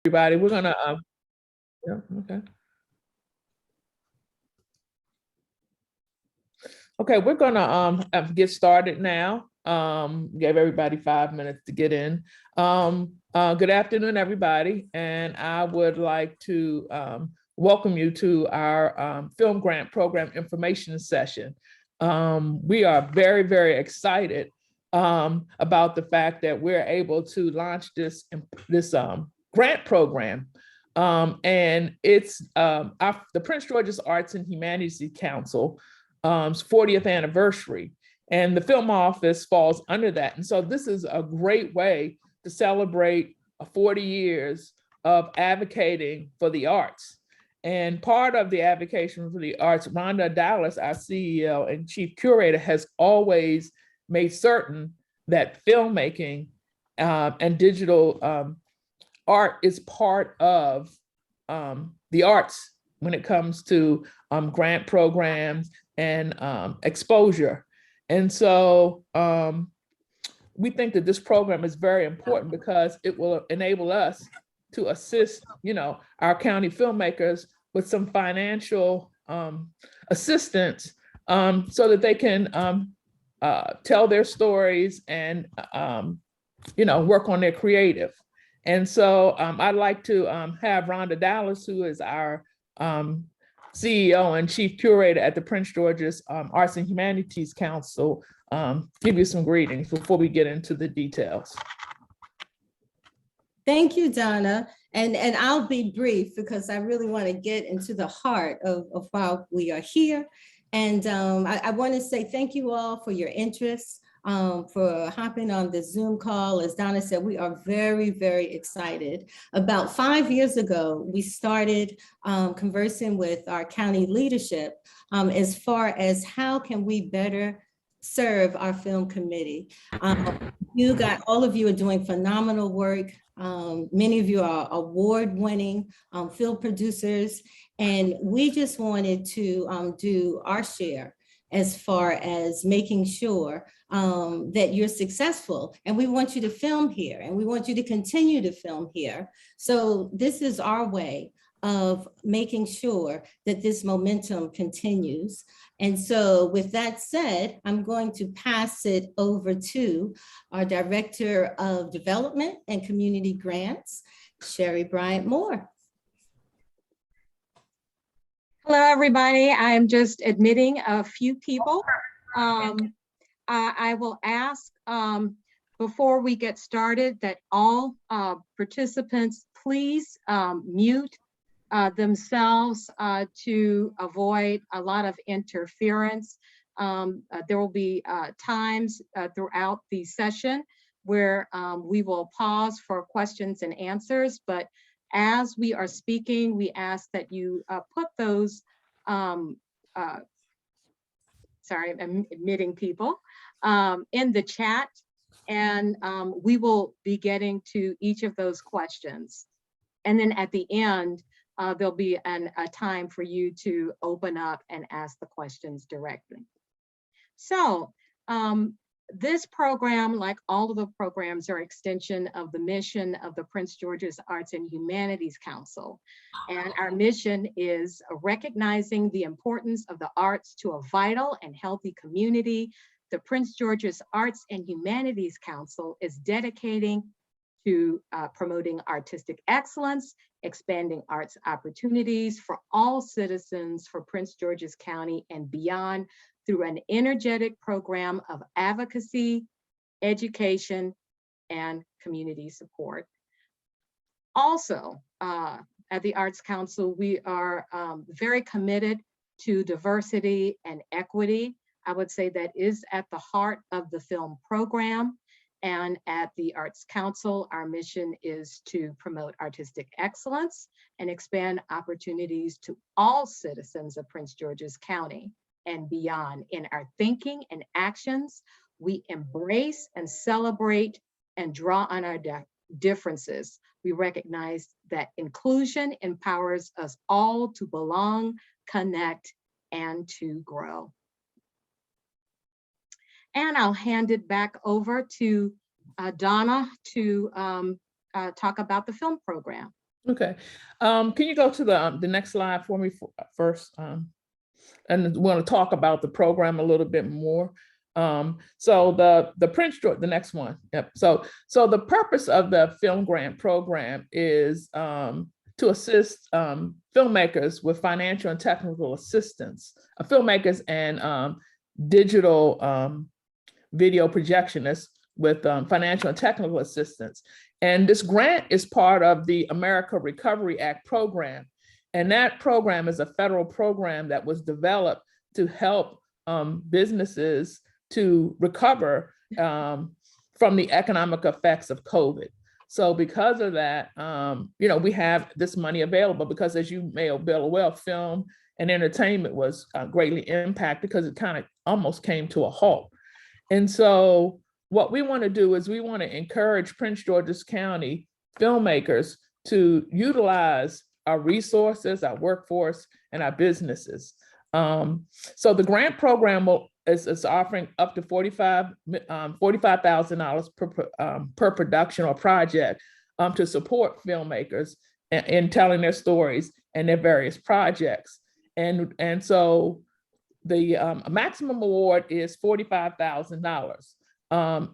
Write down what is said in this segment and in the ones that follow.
Everybody, we're gonna, yeah, okay. Okay, we're gonna get started now. Give everybody 5 minutes to get in. Good afternoon, everybody, and I would like to welcome you to our film grant program information session. We are very, very excited about the fact that we're able to launch this grant program. And it's the Prince George's Arts and Humanities Council 40th anniversary, and the film office falls under that. And so this is a great way to celebrate 40 years of advocating for the arts. And part of the advocacy for the arts, Rhonda Dallas, our CEO and chief curator, has always made certain that filmmaking and digital art is part of the arts when it comes to grant programs and exposure. And so we think that this program is very important because it will enable us to assist, our county filmmakers with some financial assistance so that they can tell their stories and, work on their creative. And so I'd like to have Rhonda Dallas, who is our CEO and chief curator at the Prince George's Arts and Humanities Council, give you some greetings before we get into the details. Thank you, Donna. And I'll be brief because I really want to get into the heart of why we are here. And I want to say thank you all for your interest, for hopping on the Zoom call. As Donna said, we are very, very excited. About 5 years ago, we started conversing with our county leadership as far as how can we better serve our film committee. All of you are doing phenomenal work. Many of you are award-winning film producers, and we just wanted to do our share as far as making sure that you're successful. And we want you to film here, and we want you to continue to film here. So this is our way of making sure that this momentum continues. And so with that said, I'm going to pass it over to our Director of Development and Community Grants, Sherry Bryant Moore. Hello, everybody. I'm just admitting a few people. I will ask before we get started that all participants please mute themselves to avoid a lot of interference. There will be times throughout the session where we will pause for questions and answers, but as we are speaking, we ask that you put those, sorry, I'm admitting people, in the chat, and we will be getting to each of those questions. And then at the end, there'll be a time for you to open up and ask the questions directly. So this program, like all of the programs, are an extension of the mission of the Prince George's Arts and Humanities Council. And our mission is recognizing the importance of the arts to a vital and healthy community. The Prince George's Arts and Humanities Council is dedicating to promoting artistic excellence, expanding arts opportunities for all citizens for Prince George's County and beyond through an energetic program of advocacy, education, and community support. Also, at the Arts Council, we are very committed to diversity and equity. I would say that is at the heart of the film program. And at the Arts Council, our mission is to promote artistic excellence and expand opportunities to all citizens of Prince George's County and beyond. In our thinking and actions, we embrace and celebrate and draw on our differences. We recognize that inclusion empowers us all to belong, connect, and to grow. And I'll hand it back over to Donna to talk about the film program. Okay. Can you go to the next slide for me first? And we want to talk about the program a little bit more. So the Prince George, the next one. Yep. So the purpose of the film grant program is to assist filmmakers with financial and technical assistance, filmmakers and digital video projectionists with financial and technical assistance. And this grant is part of the America Recovery Act program. And that program is a federal program that was developed to help businesses to recover from the economic effects of COVID. So because of that, we have this money available because, as you may be aware, film and entertainment was greatly impacted because it kind of almost came to a halt. And so what we want to do is we want to encourage Prince George's County filmmakers to utilize our resources, our workforce, and our businesses. So the grant program is offering up to $45,000 per production or project to support filmmakers in telling their stories and their various projects. And so the maximum award is $45,000.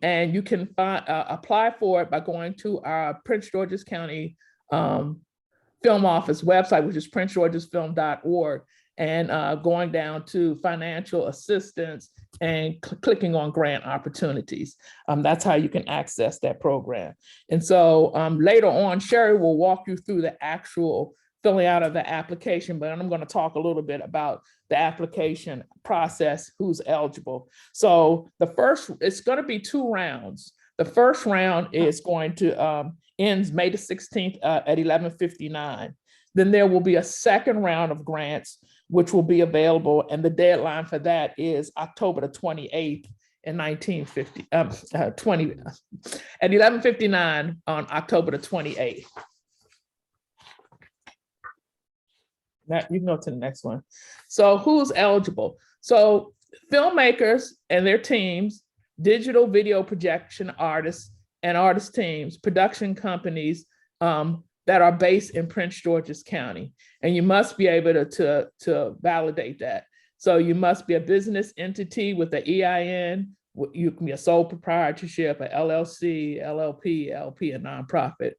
And you can apply for it by going to our Prince George's County Film Office website, which is princegeorgesfilm.org, and going down to financial assistance and clicking on grant opportunities. That's how you can access that program. And so later on, Sherry will walk you through the actual filling out of the application, but I'm going to talk a little bit about the application process, who's eligible. So it's going to be 2 rounds. The first round is going to ends May the 16th at 11:59. Then there will be a second round of grants, which will be available, and the deadline for that is October the 28th in 20 at 11:59 on October the 28th. Now you can go to the next one. So who's eligible? So filmmakers and their teams, digital video projection artists and artist teams, production companies that are based in Prince George's County. And you must be able to validate that. So you must be a business entity with an EIN. You can be a sole proprietorship, a LLC, LLP, LP, a nonprofit.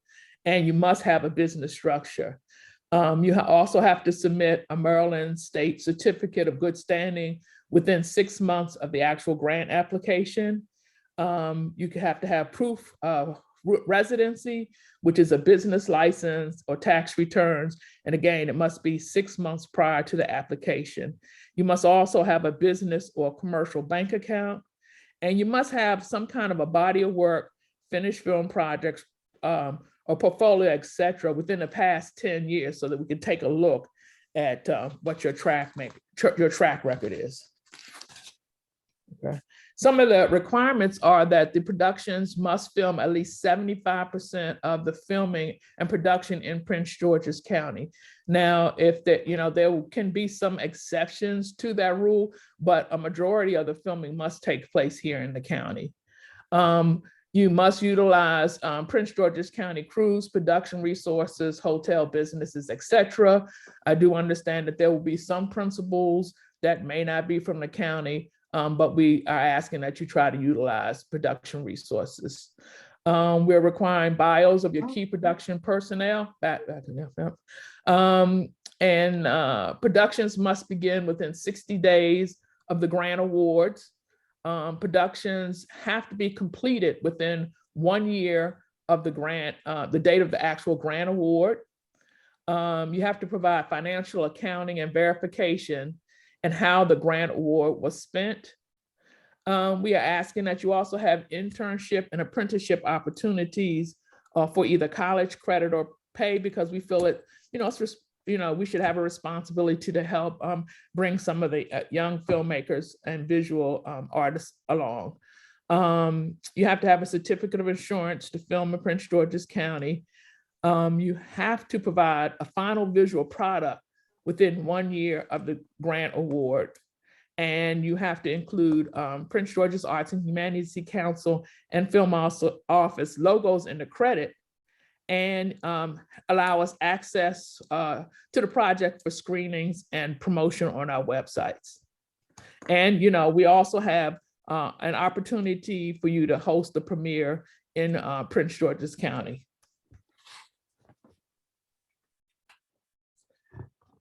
And you must have a business structure. You also have to submit a Maryland State Certificate of Good Standing within 6 months of the actual grant application. You have to have proof of residency, which is a business license or tax returns. And again, it must be 6 months prior to the application. You must also have a business or commercial bank account. And you must have some kind of a body of work, finished film projects, or portfolio, et cetera, within the past 10 years so that we can take a look at what your track record is. Okay. Some of the requirements are that the productions must film at least 75% of the filming and production in Prince George's County. Now, if there can be some exceptions to that rule, but a majority of the filming must take place here in the county. You must utilize Prince George's County crews, production resources, hotel businesses, et cetera. I do understand that there will be some principals that may not be from the county, but we are asking that you try to utilize production resources. We're requiring bios of your key production personnel. Productions must begin within 60 days of the grant awards. Productions have to be completed within 1 year of the grant, the date of the actual grant award. You have to provide financial accounting and verification and how the grant award was spent. We are asking that you also have internship and apprenticeship opportunities for either college credit or pay, because we feel it, we should have a responsibility to help bring some of the young filmmakers and visual artists along. You have to have a certificate of insurance to film in Prince George's County. You have to provide a final visual product within 1 year of the grant award. And you have to include Prince George's Arts and Humanities Council and Film Office logos in the credit. and allow us access to the project for screenings and promotion on our websites. And, we also have an opportunity for you to host the premiere in Prince George's County.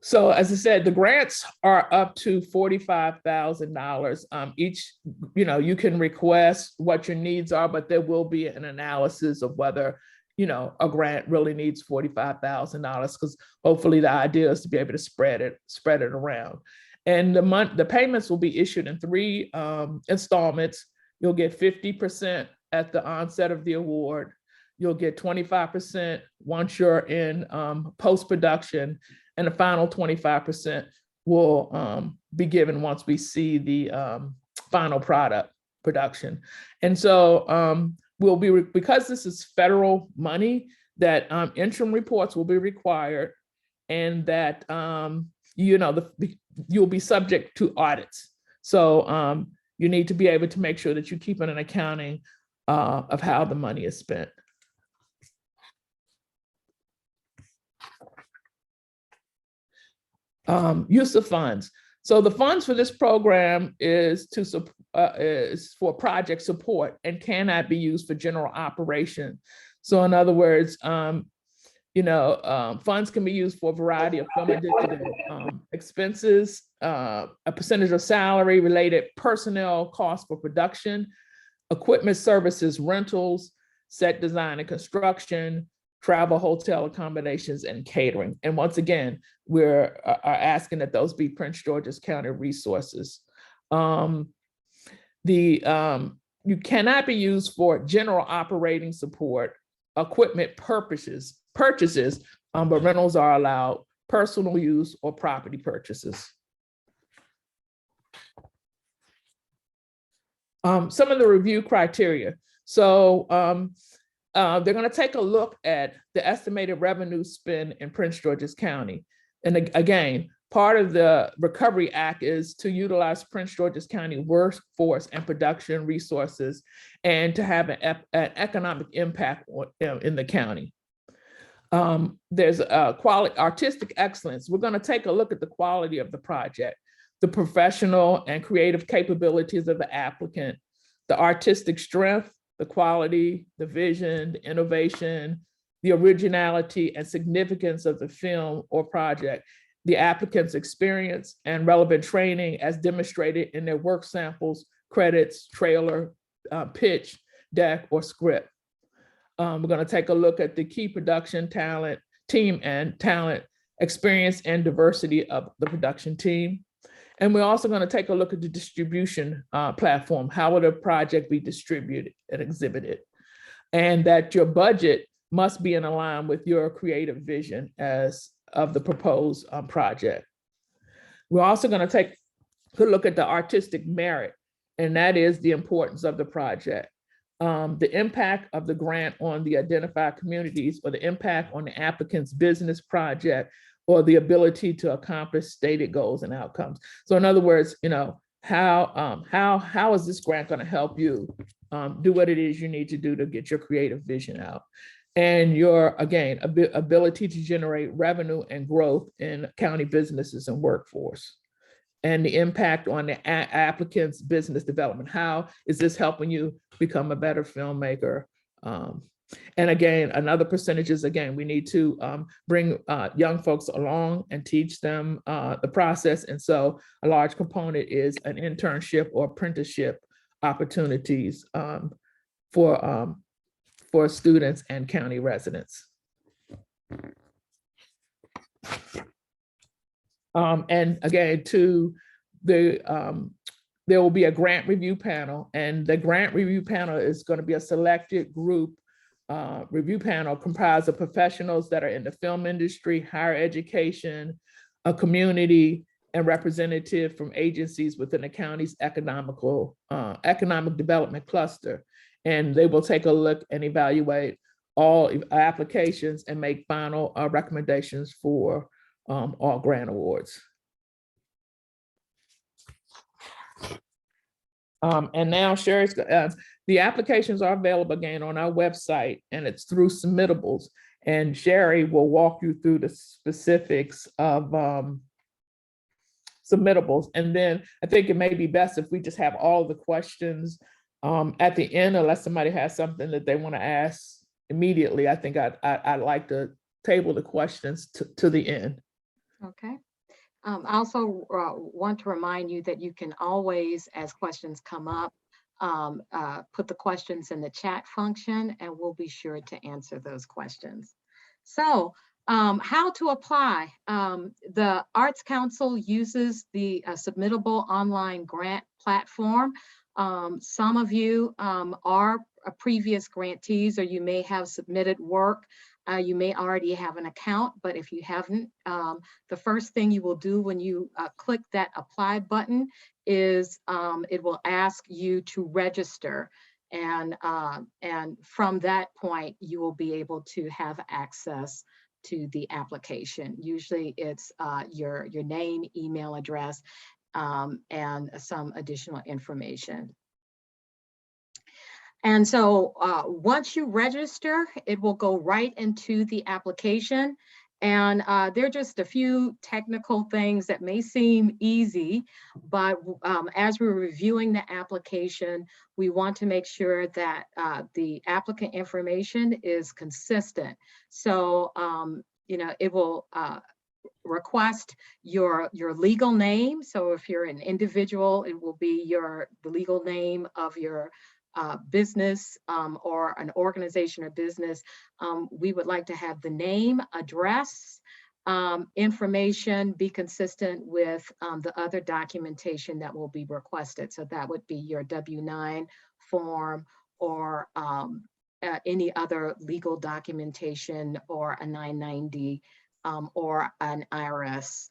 So as I said, the grants are up to $45,000 each. You can request what your needs are, but there will be an analysis of whether, a grant really needs $45,000, because hopefully the idea is to be able to spread it around. And the payments will be issued in 3 installments. You'll get 50% at the onset of the award. You'll get 25% once you're in post-production, and the final 25% will be given once we see the final product production. And so because this is federal money, that interim reports will be required, and that you'll be subject to audits. So you need to be able to make sure that you keep an accounting of how the money is spent. Use of funds. So the funds for this program is for project support and cannot be used for general operation. So in other words, funds can be used for a variety of film and digital expenses, a percentage of salary related personnel costs for production, equipment services, rentals, set design and construction, travel, hotel accommodations, and catering. And once again, we're asking that those be Prince George's County resources. You cannot be used for general operating support, equipment purchases, but rentals are allowed, personal use, or property purchases. Some of the review criteria. So they're going to take a look at the estimated revenue spend in Prince George's County. And again, part of the Recovery Act is to utilize Prince George's County workforce and production resources and to have an economic impact in the county. There's artistic excellence. We're going to take a look at the quality of the project, the professional and creative capabilities of the applicant, the artistic strength, the quality, the vision, the innovation, the originality and significance of the film or project, the applicant's experience and relevant training as demonstrated in their work samples, credits, trailer, pitch, deck, or script. We're going to take a look at the key production talent, team and talent, experience and diversity of the production team. And we're also going to take a look at the distribution platform. How will the project be distributed and exhibited? And that your budget must be in line with your creative vision of the proposed project. We're also going to take a look at the artistic merit, and that is the importance of the project. The impact of the grant on the identified communities, or the impact on the applicant's business project, or the ability to accomplish stated goals and outcomes. So in other words, how is this grant going to help you do what it is you need to do to get your creative vision out? And your, again, ability to generate revenue and growth in county businesses and workforce. And the impact on the applicant's business development. How is this helping you become a better filmmaker? And again, another percentage is, again, we need to bring young folks along and teach them the process. And so a large component is an internship or apprenticeship opportunities for students and county residents. And again, there will be a grant review panel, and the grant review panel is going to be a selected group review panel comprised of professionals that are in the film industry, higher education, a community, and representative from agencies within the county's economic development cluster. And they will take a look and evaluate all applications and make final recommendations for all grant awards. And now Sherry's, the applications are available again on our website, and it's through submittables. and Sherry will walk you through the specifics of submittables. And then I think it may be best if we just have all the questions at the end, unless somebody has something that they want to ask immediately. I think I'd like to table the questions to the end. Okay. I also want to remind you that you can always, as questions come up, put the questions in the chat function, and we'll be sure to answer those questions. So how to apply? The Arts Council uses the submittable online grant platform. Some of you are previous grantees, or you may have submitted work. You may already have an account, but if you haven't, the first thing you will do when you click that apply button is it will ask you to register. And from that point, you will be able to have access to the application. Usually it's your name, email address, and some additional information. And so once you register, it will go right into the application. And there are just a few technical things that may seem easy, but as we're reviewing the application, we want to make sure that the applicant information is consistent. So, you know, it will request your legal name. So if you're an individual, it will be the legal name of your business or an organization or business. We would like to have the name, address, information be consistent with the other documentation that will be requested. So that would be your W-9 form, or any other legal documentation, or a 990 or an IRS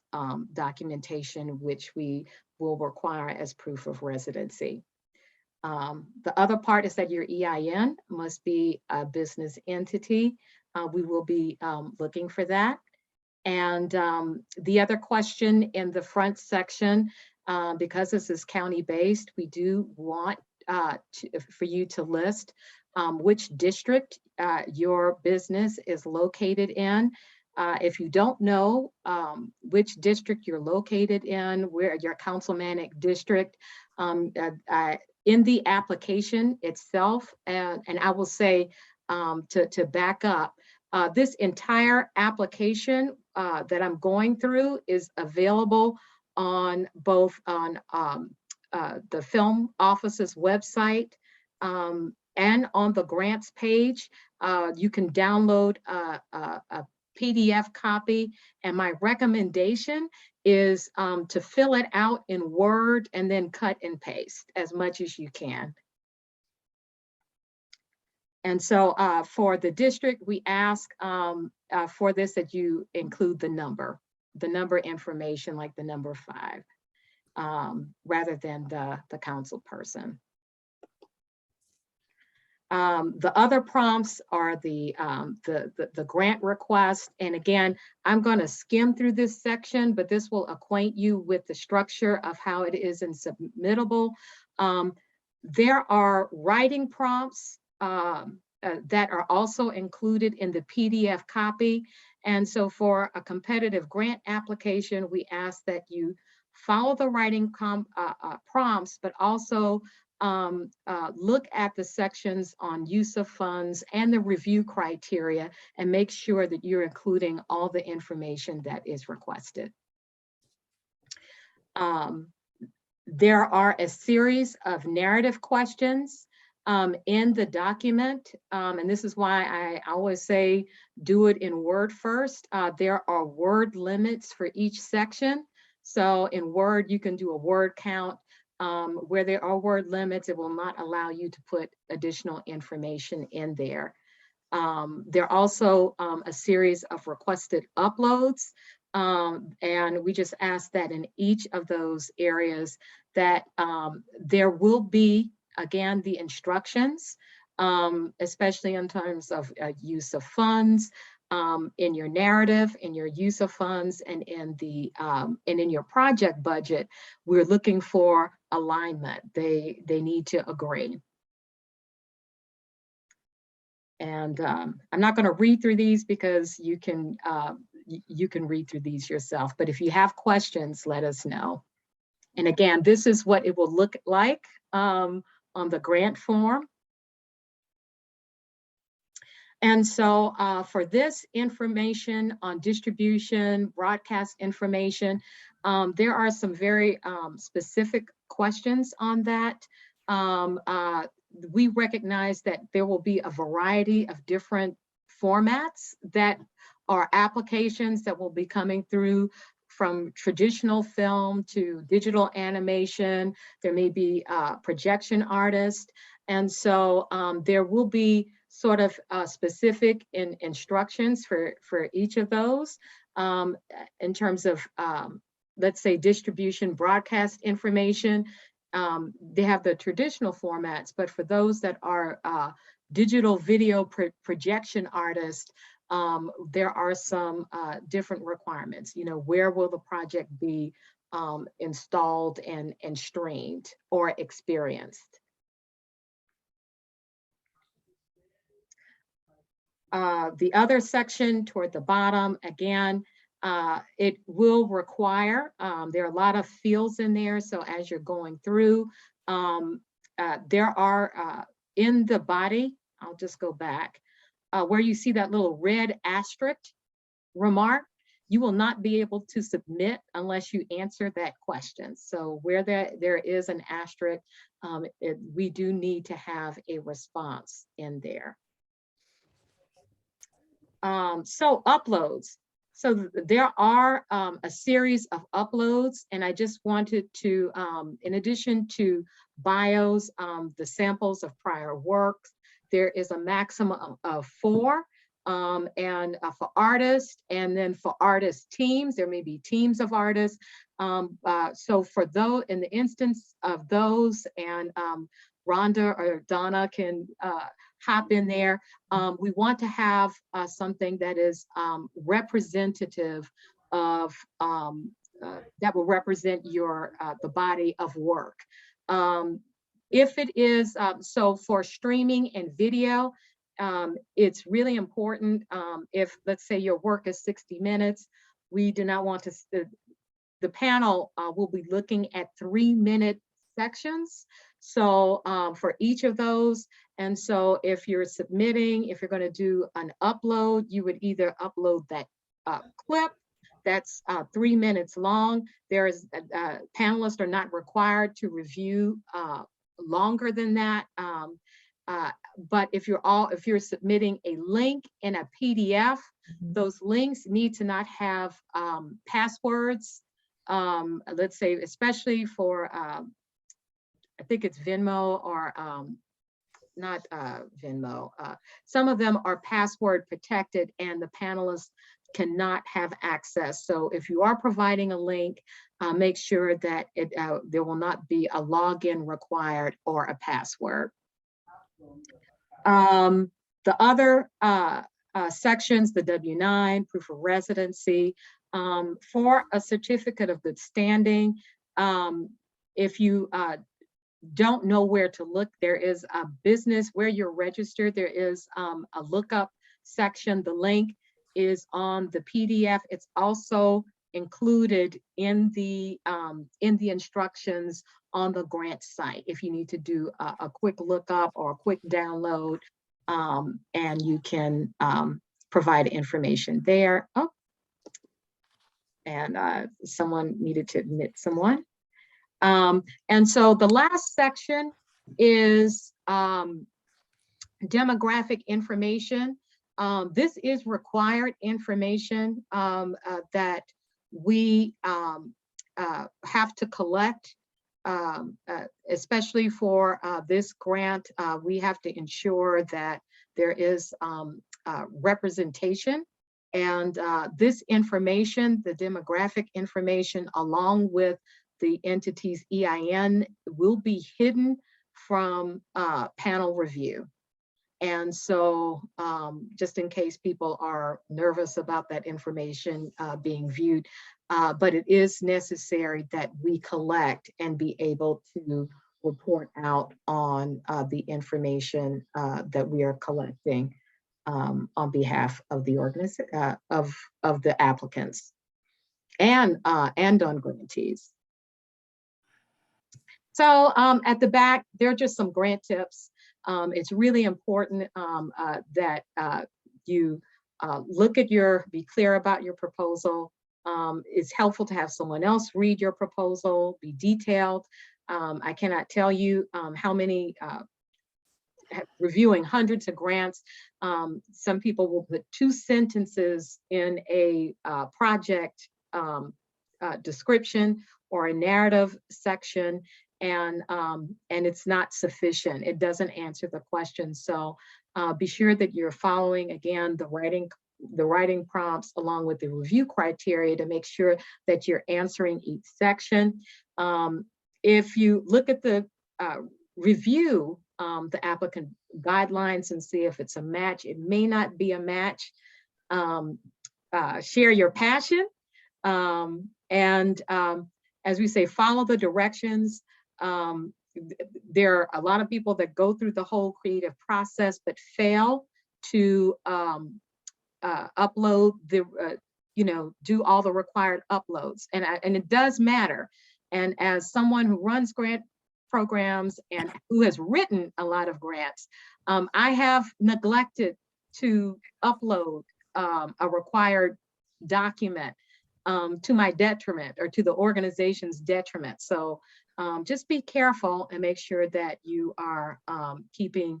documentation, which we will require as proof of residency. The other part is that your EIN must be a business entity. We will be looking for that. And the other question in the front section, because this is county-based, we do want for you to list which district your business is located in. If you don't know which district you're located in, where your councilmanic district, in the application itself, and I will say to back up, this entire application that I'm going through is available on both on the film office's website and on the grants page. You can download a PDF copy, and my recommendation is to fill it out in Word and then cut and paste as much as you can. And so for the district, we ask for this that you include the number information, like the number 5, rather than the council person. The other prompts are the grant request. And again, I'm going to skim through this section, but this will acquaint you with the structure of how it is in submittable. There are writing prompts that are also included in the PDF copy. And so for a competitive grant application, we ask that you follow the writing prompts, but also look at the sections on use of funds and the review criteria, and make sure that you're including all the information that is requested. There are a series of narrative questions in the document, and this is why I always say do it in Word first. There are word limits for each section. So in Word, you can do a word count. Where there are word limits, it will not allow you to put additional information in there. There are also a series of requested uploads, and we just ask that in each of those areas that there will be, again, the instructions, especially in terms of use of funds, in your narrative, in your use of funds, and in your project budget. We're looking for alignment. They need to agree. And I'm not going to read through these because you can read through these yourself. But if you have questions, let us know. And again, this is what it will look like on the grant form. And so for this information on distribution, broadcast information, there are some very specific questions on that. We recognize that there will be a variety of different formats that are applications that will be coming through, from traditional film to digital animation. There may be projection artists. And so there will be sort of specific instructions for each of those in terms of, let's say, distribution, broadcast information. They have the traditional formats, but for those that are digital video projection artists, there are some different requirements. You know, where will the project be installed and streamed or experienced? The other section toward the bottom, again, it will require, there are a lot of fields in there. So as you're going through, there are in the body, I'll just go back, where you see that little red asterisk remark, you will not be able to submit unless you answer that question. So where there is an asterisk, we do need to have a response in there. So uploads. So there are a series of uploads, and I just wanted to, in addition to bios, the samples of prior works, there is a maximum of 4, and for artists, and then for artist teams, there may be teams of artists. So for those, in the instance of those, and Rhonda or Donna can hop in there. We want to have something that is representative of, that will represent your, the body of work. If it is, so for streaming and video, it's really important, if, let's say, your work is 60 minutes, we do not want to, the panel will be looking at 3-minute sections. So for each of those, and so if you're submitting, if you're going to do an upload, you would either upload that clip that's 3 minutes long. There is panelists are not required to review longer than that. But if you're submitting a link in a PDF, those links need to not have passwords. Let's say, especially for I think it's Venmo or not Venmo. Some of them are password protected and the panelists cannot have access. So if you are providing a link, make sure that there will not be a login required or a password. The other sections, the W-9, proof of residency, for a certificate of good standing, if you don't know where to look, there is a business where you're registered. There is a lookup section. The link is on the PDF. It's also included in the instructions on the grant site if you need to do a quick lookup or a quick download, and you can provide information there. Oh, and someone needed to admit someone. And so the last section is demographic information. This is required information that we have to collect, especially for this grant. We have to ensure that there is representation, and this information, the demographic information, along with the entity's EIN, will be hidden from panel review. And so just in case people are nervous about that information being viewed, but it is necessary that we collect and be able to report out on the information that we are collecting on behalf of the of the applicants and on grantees. So at the back, there are just some grant tips. It's really important that you be clear about your proposal. It's helpful to have someone else read your proposal, be detailed. I cannot tell you how many, reviewing hundreds of grants, some people will put 2 sentences in a project description or a narrative section, and it's not sufficient. It doesn't answer the question. So be sure that you're following, again, the writing prompts along with the review criteria to make sure that you're answering each section. If you look at the review the applicant guidelines and see if it's a match, it may not be a match. Share your passion, and as we say, follow the directions. There are a lot of people that go through the whole creative process but fail to upload the, do all the required uploads, and it does matter. And as someone who runs grant programs and who has written a lot of grants, I have neglected to upload a required document to my detriment, or to the organization's detriment. So just be careful and make sure that you are keeping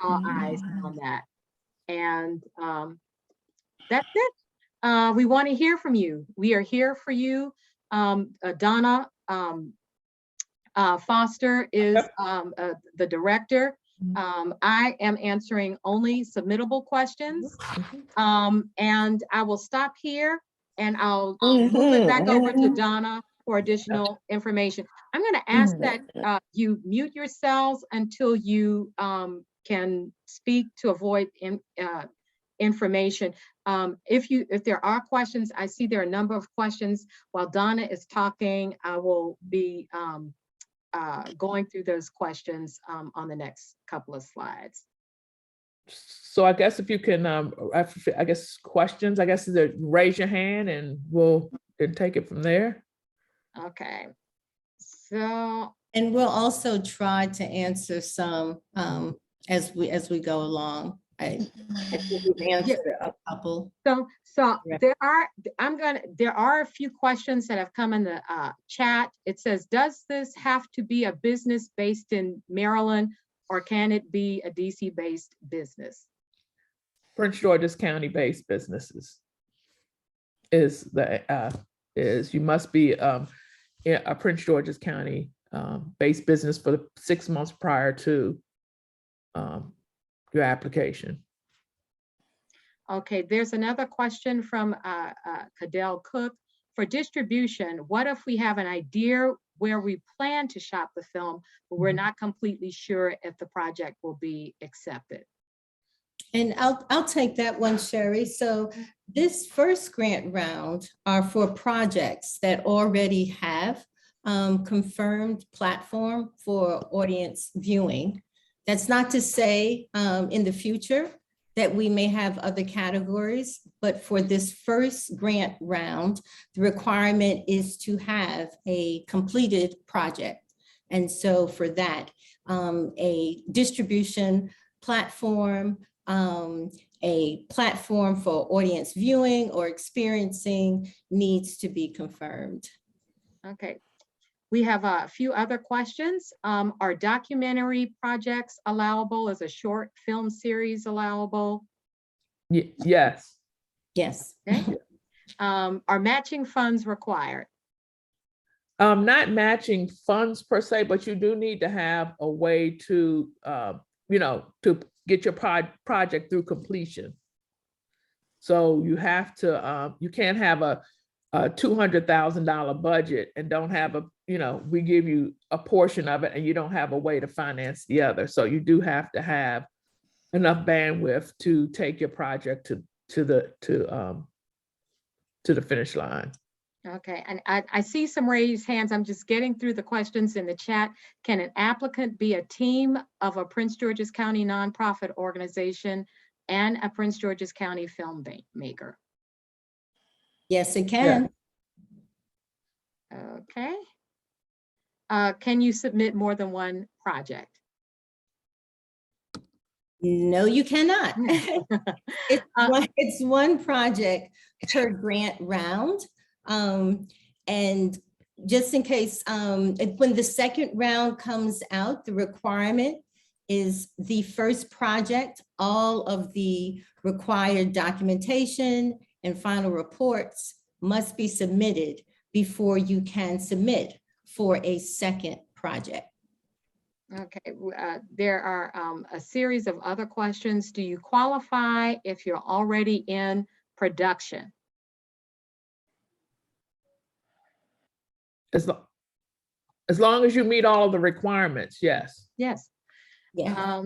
all eyes on that. And that's it. We want to hear from you. We are here for you. Donna Foster is the director. I am answering only submittable questions. And I will stop here, and I'll move it back over to Donna for additional information. I'm going to ask that you mute yourselves until you can speak to avoid information. If there are questions, I see there are a number of questions. While Donna is talking, I will be going through those questions on the next couple of slides. So I guess if you can, I guess questions, I guess either raise your hand and we'll take it from there. Okay. So. And we'll also try to answer some as we go along. I think we've answered a couple. So there are a few questions that have come in the chat. It says, does this have to be a business based in Maryland, or can it be a DC based business? Prince George's County based businesses you must be a Prince George's County based business for the 6 months prior to your application. Okay, there's another question from Cadell Cook. For distribution, what if we have an idea where we plan to shop the film, but we're not completely sure if the project will be accepted? And I'll take that one, Sherry. So this first grant round are for projects that already have confirmed platform for audience viewing. That's not to say in the future that we may have other categories, but for this first grant round, the requirement is to have a completed project. And so for that, a distribution platform, a platform for audience viewing or experiencing needs to be confirmed. Okay. We have a few other questions. Are documentary projects allowable? Is a short film series allowable? Yes. Yes. Okay. Are matching funds required? Not matching funds per se, but you do need to have a way to, to get your project through completion. So you have to, you can't have a $200,000 budget and don't have we give you a portion of it and you don't have a way to finance the other. So you do have to have enough bandwidth to take your project to the finish line. Okay, and I see some raised hands. I'm just getting through the questions in the chat. Can an applicant be a team of a Prince George's County nonprofit organization and a Prince George's County filmmaker? Yes, it can. Okay. Can you submit more than one project? No, you cannot. It's one project per grant round. And just in case, when the second round comes out, the requirement is the first project, all of the required documentation and final reports must be submitted before you can submit for a second project. Okay, there are a series of other questions. Do you qualify if you're already in production? As long as you meet all of the requirements, yes. Yes. Yeah.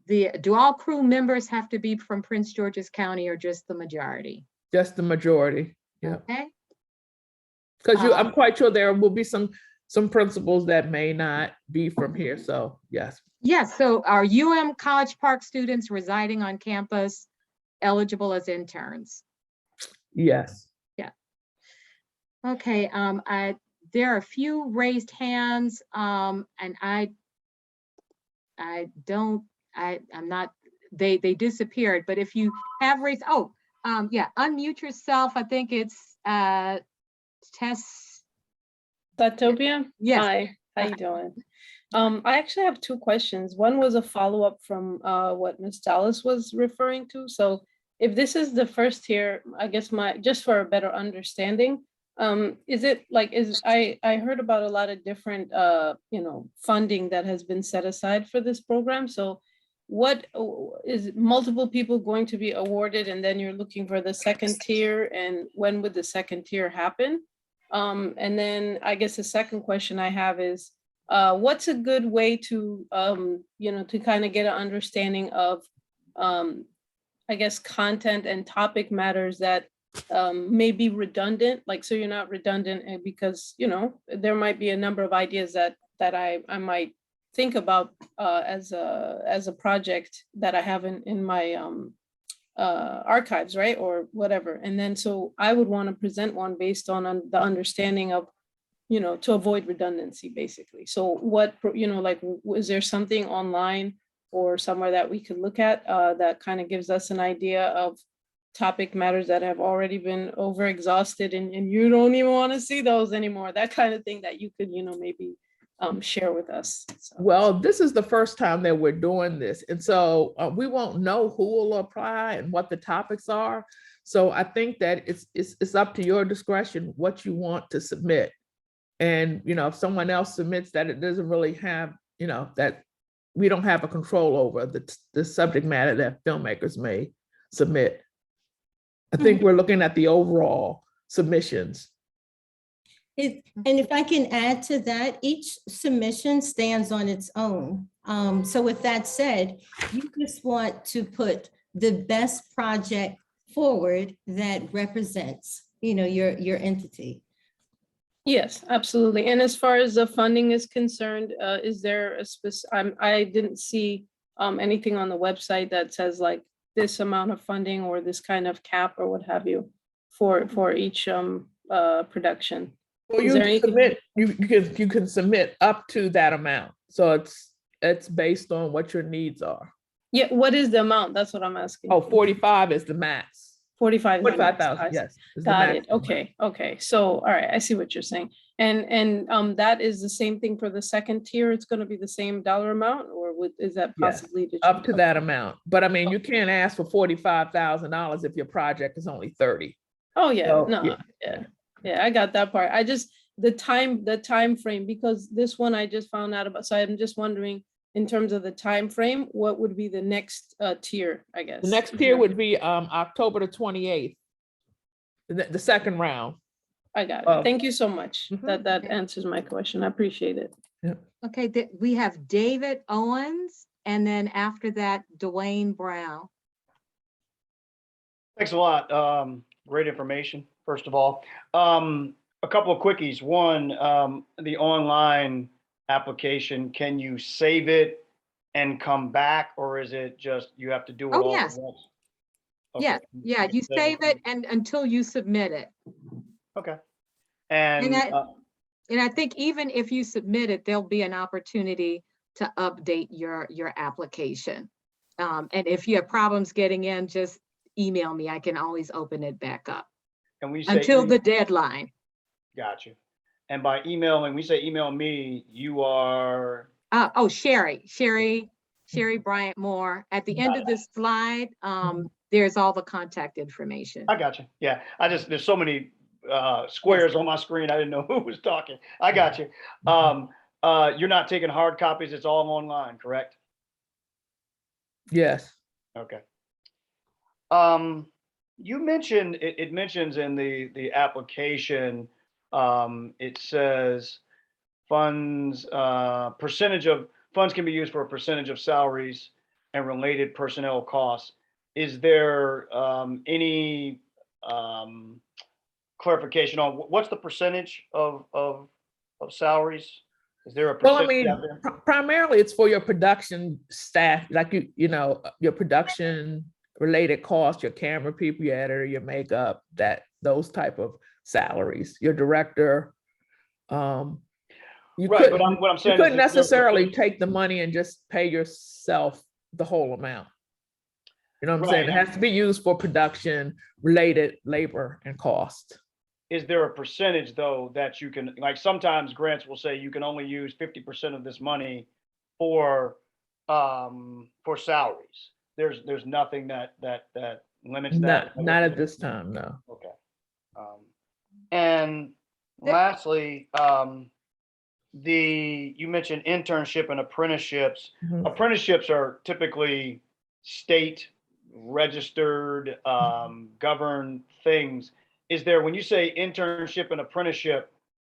Do all crew members have to be from Prince George's County or just the majority? Just the majority, yeah. Okay. Because I'm quite sure there will be some principals that may not be from here, so yes. Yes, so are College Park students residing on campus eligible as interns? Yes. Yeah. Okay, there are a few raised hands, and I'm not, they disappeared, but if you have raised, yeah, unmute yourself. I think it's Tess. Satopia? Yes. Hi, how you doing? I actually have two questions. One was a follow-up from what Ms. Dallas was referring to. So if this is the first tier, I guess just for a better understanding, is it like, I heard about a lot of different, funding that has been set aside for this program. So what is multiple people going to be awarded, and then you're looking for the second tier, and when would the second tier happen? And then I guess the second question I have is, what's a good way to, to kind of get an understanding of, I guess, content and topic matters that may be redundant, like, so you're not redundant, because, there might be a number of ideas that I might think about as a project that I have in my archives, right, or whatever. And then so I would want to present one based on the understanding of, to avoid redundancy, basically. So what, like, is there something online or somewhere that we could look at that kind of gives us an idea of topic matters that have already been over exhausted and you don't even want to see those anymore, that kind of thing that you could, maybe share with us? So. Well, this is the first time that we're doing this. And so we won't know who will apply and what the topics are. So I think that it's up to your discretion what you want to submit. And, if someone else submits that, it doesn't really have, that we don't have a control over the subject matter that filmmakers may submit. I think we're looking at the overall submissions. And if I can add to that, each submission stands on its own. So with that said, you just want to put the best project forward that represents, your entity. Yes, absolutely. And as far as the funding is concerned, is there a specific, I didn't see anything on the website that says like this amount of funding or this kind of cap or what have you for each production. Well, you can submit up to that amount. So it's based on what your needs are. Yeah, what is the amount? That's what I'm asking. Oh, 45 is the max. 45,000. Yes. Got it. Okay. So, all right, I see what you're saying. And that is the same thing for the second tier. It's going to be the same dollar amount, or is that possibly up to that amount? But I mean, you can't ask for $45,000 if your project is only 30. Oh yeah, So, no, yeah, I got that part. I just the time frame, because this one I just found out about. So I'm just wondering, in terms of the time frame, what would be the next tier, I guess? The next tier would be October the 28th, the second round. I got it. Thank you so much. That answers my question. I appreciate it. Yeah. Okay, we have David Owens, and then after that, Dwayne Brown. Thanks a lot. Great information, first of all. A couple of quickies. One, the online application, can you save it and come back, or is it just you have to do it Oh, all at yes. once? Yes, yeah, you save it and until you submit it. Okay. And And I think even if you submit it, there'll be an opportunity to update your application. And if you have problems getting in, just email me. I can always open it back up and we say until the deadline. got you. And by email, when we say email me, you are Oh, Sherry Bryant Moore. At the end of this slide, there's all the contact information. I got you. Yeah, there's so many squares on my screen. I didn't know who was talking. I got you. You're not taking hard copies. It's all online, correct? Yes. Okay. You mentioned it mentions in the application. It says funds percentage of funds can be used for a percentage of salaries and related personnel costs. Is there any clarification on what's the percentage of salaries? Is there a Well, I percentage mean, out there? primarily it's for your production staff, like you know, your production related costs, your camera people, your editor, your makeup, those type of salaries, your director. You Right, but couldn't, what I'm you saying couldn't is there a necessarily percentage? take the money and just pay yourself the whole amount. You know what I'm saying? It Right. has to be used for production related labor and cost. Is there a percentage though that you can, like sometimes grants will say you can only use 50% of this money for salaries. There's nothing that limits that. Not at this time, no. Okay. And lastly, you mentioned internship and apprenticeships. Mhm. Apprenticeships are typically state registered, governed things. Is there, when you say internship and apprenticeship,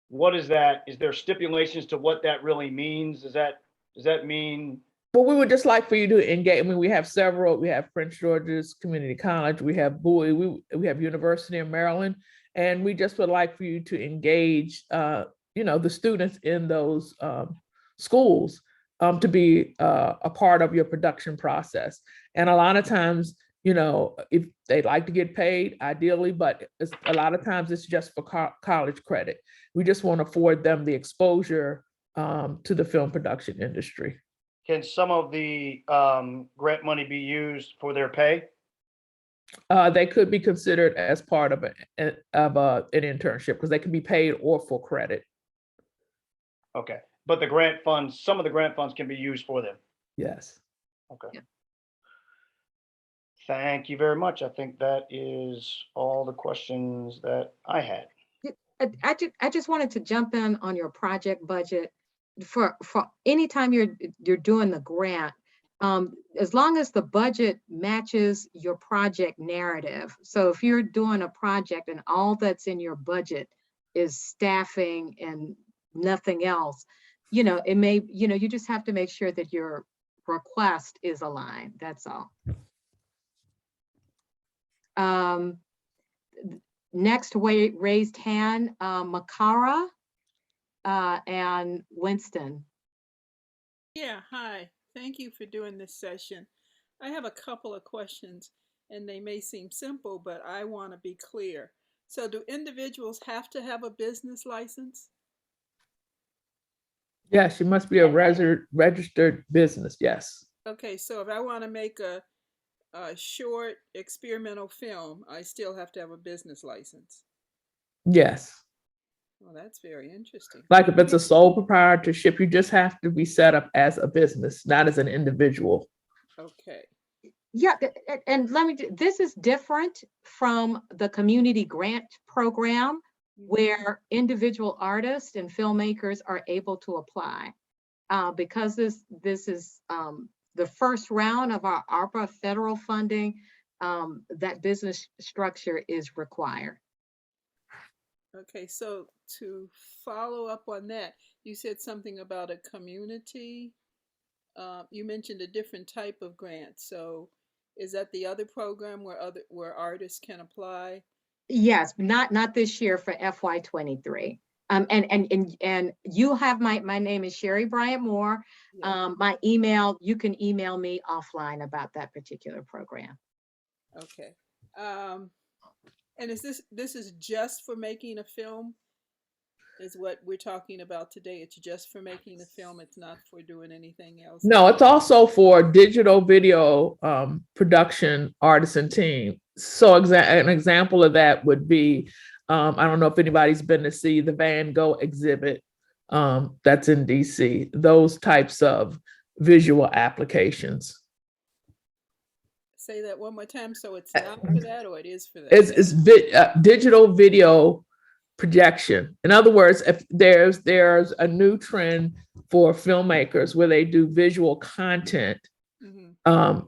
what is that? Is there stipulations to what that really means? Does that mean? Well, we would just like for you to engage. I mean, we have several. We have Prince George's Community College. We have Bowie. We have University of Maryland, and we just would like for you to engage, you know, the students in those schools to be a part of your production process. And a lot of times, you know, if they'd like to get paid, ideally, but a lot of times it's just for college credit. We just want to afford them the exposure to the film production industry. Can some of the grant money be used for their pay? They could be considered as part of an internship because they can be paid or for credit. Okay, but the grant funds, some of the grant funds can be used for them. Yes. Okay. Yeah. Thank you very much. I think that is all the questions that I had. I just wanted to jump in on your project budget for anytime you're doing the grant, as long as the budget matches your project narrative. So if you're doing a project and all that's in your budget is staffing and nothing else, you know, it may, you know, you just have to make sure that your request is aligned. That's all. Next raised hand, Makara and Winston. Yeah, hi. Thank you for doing this session. I have a couple of questions, and they may seem simple, but I want to be clear. So do individuals have to have a business license? Yes, you must be a registered business. Yes. Okay, so if I want to make a short experimental film, I still have to have a business license. Yes. Well, that's very interesting. Like if it's a sole proprietorship, you just have to be set up as a business, not as an individual. Okay. Yeah, and this is different from the community grant program where individual artists and filmmakers are able to apply. Because this is the first round of our ARPA federal funding, that business structure is required. Okay, so to follow up on that, you said something about a community. You mentioned a different type of grant. So is that the other program where artists can apply? Yes, not this year for FY23. And you have my name is Sherry Bryant Moore. Yeah. My email, you can email me offline about that particular program. Okay. And this is just for making a film? Is what we're talking about today? It's just for making a film. It's not for doing anything else? No, it's also for digital video production artists and team. So an example of that would be, I don't know if anybody's been to see the Van Gogh exhibit that's in DC, those types of visual applications. Say that one more time. So it's not for that, or it is for that? It's digital video projection. In other words, if there's a new trend for filmmakers where they do visual content,